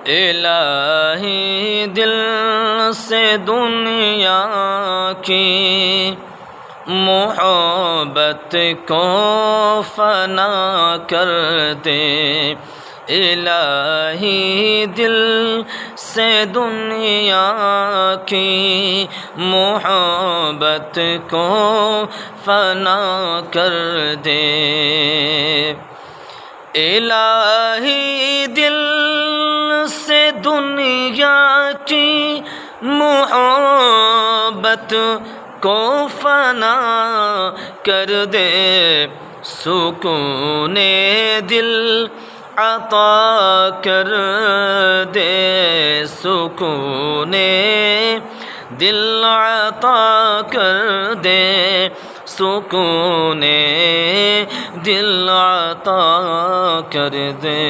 الہی دل سے دنیا کی محبت کو فنا کر دے، الہی دل سے دنیا کی محبت کو فنا کر دے، الہی دل سے دنیا کی محبت کو فنا کر دے، سکون دل عطا کر دے، سکون دل عطا کر دے، سکون دل عطا کر دے۔